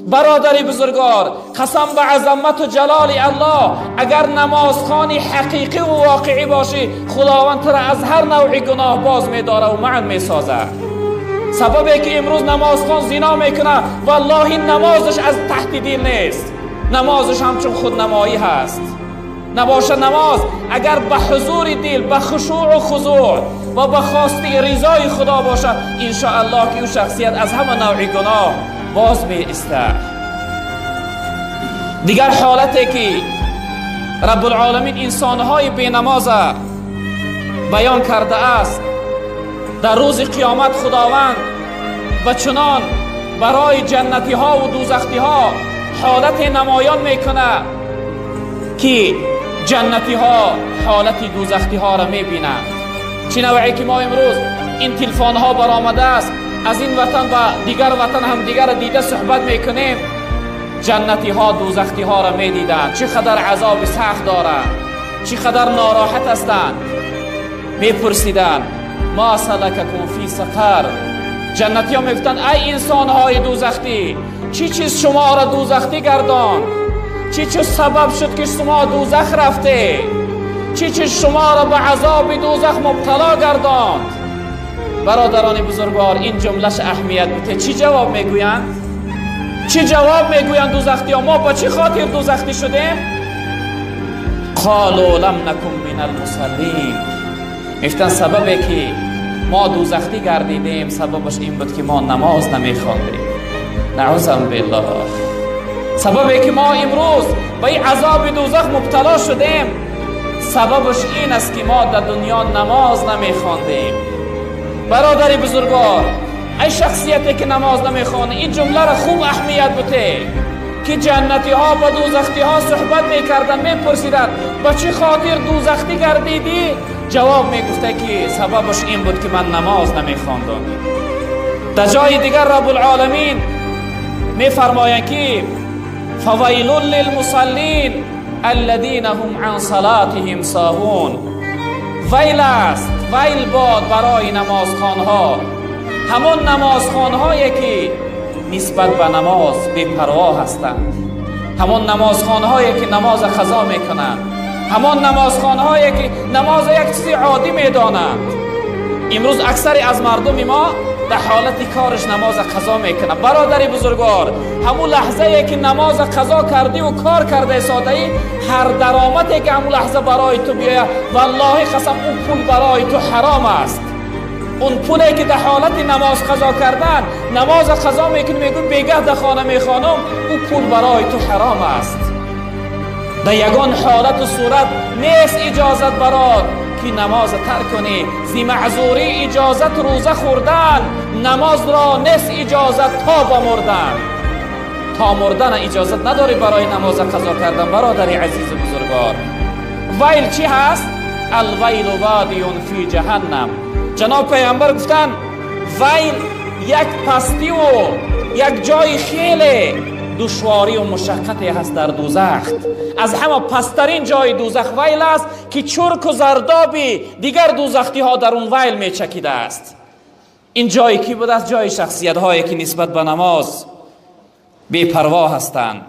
برادری بزرگوار، قسم به عظمت و جلال الله، اگر نمازخوانی حقیقی و واقعی باشی، خداوند تو را از هر نوع گناه باز می‌داره و معن می‌سازه. سببی که امروز نمازخوان زنا میکنه، والله این نمازش از تحت دین نیست، نمازش همچون خودنمایی هست. نباشه نماز اگر به حضور دل، به خشوع و خضوع و به خواسته رضای خدا باشه، انشاءالله که اون شخصیت از همه نوع گناه باز می استه. دیگر حالتی که رب العالمین انسانهای بی نماز بیان کرده است، در روز قیامت خداوند و چنان برای جنتی ها و دوزختی ها حالت نمایان میکنه که جنتی ها حالت دوزختی ها را میبینند. چی نوعی که ما امروز این تلفن ها برآمده است، از این وطن و دیگر وطن هم دیگر دیده صحبت میکنیم، جنتی ها دوزختی ها را میدیدند، چقدر عذاب سخت دارند، چقدر ناراحت هستند. میپرسیدند ما سلککم فی سقر، جنتی ها میگفتند ای انسان های دوزختی، چی چیز شما را دوزختی گرداند؟ چی چیز سبب شد که شما دوزخ رفته؟ چی چیز شما را به عذاب دوزخ مبتلا گرداند؟ برادران بزرگوار، این جملهش اهمیت بده. چی جواب میگویند؟ چی جواب میگویند دوزختی ها؟ ما با چی خاطر دوزختی شدیم؟ قالوا لم نکن من المصلین، میفتن سببی که ما دوزختی گردیدیم سببش این بود که ما نماز نمیخواندیم. نعوذ بالله. سببی که ما امروز به این عذاب دوزخ مبتلا شدیم سببش این است که ما در دنیا نماز نمیخواندیم. برادری بزرگوار، ای شخصیتی که نماز نمیخوانه، این جمله را خوب اهمیت بده که جنتی ها با دوزختی ها صحبت میکردن، میپرسیدن با چی خاطر دوزختی گردیدی؟ جواب میگفته که سببش این بود که من نماز نمیخواندم. در جای دیگر رب العالمین میفرمایند که فویل للمصلین الذین هم عن صلاتهم ساهون، ویل است، ویل باد برای نمازخوانها، همون نمازخوانهایی که نسبت به نماز بی پروا هستند، همون نمازخوانهایی که نماز قضا میکنند، همون نمازخوانهایی که نماز یک چیز عادی میدانند. امروز اکثر از مردم ما در حالت کارش نماز قضا میکنه. برادری بزرگوار، همون لحظه که نماز قضا کردی و کار کرده ساده ای، هر درآمدی که همون لحظه برای تو بیاید، والله قسم اون پول برای تو حرام است. اون پولی که در حالت نماز قضا کردن نماز قضا میکنی، میگوی بیگه در خانه میخوانم، اون پول برای تو حرام است. در یگان حالت و صورت نیست اجازت برات که نماز ترک کنی. زی معذوری اجازت روزه خوردن، نماز را نیست اجازت تا بمردن. تا مردن اجازت نداری برای نماز قضا کردن. برادری عزیز بزرگوار، ویل چی هست؟ الویل وادی فی جهنم. جناب پیامبر گفتن ویل یک پستی و یک جای خیلی دشواری و مشقتی هست در دوزخ. از همه پسترین جای دوزخ ویل است که چرک و زردابی دیگر دوزختی ها در اون ویل می چکیده است. این جایی کی بود است؟ جای شخصیت هایی که نسبت به نماز بی پروا هستند.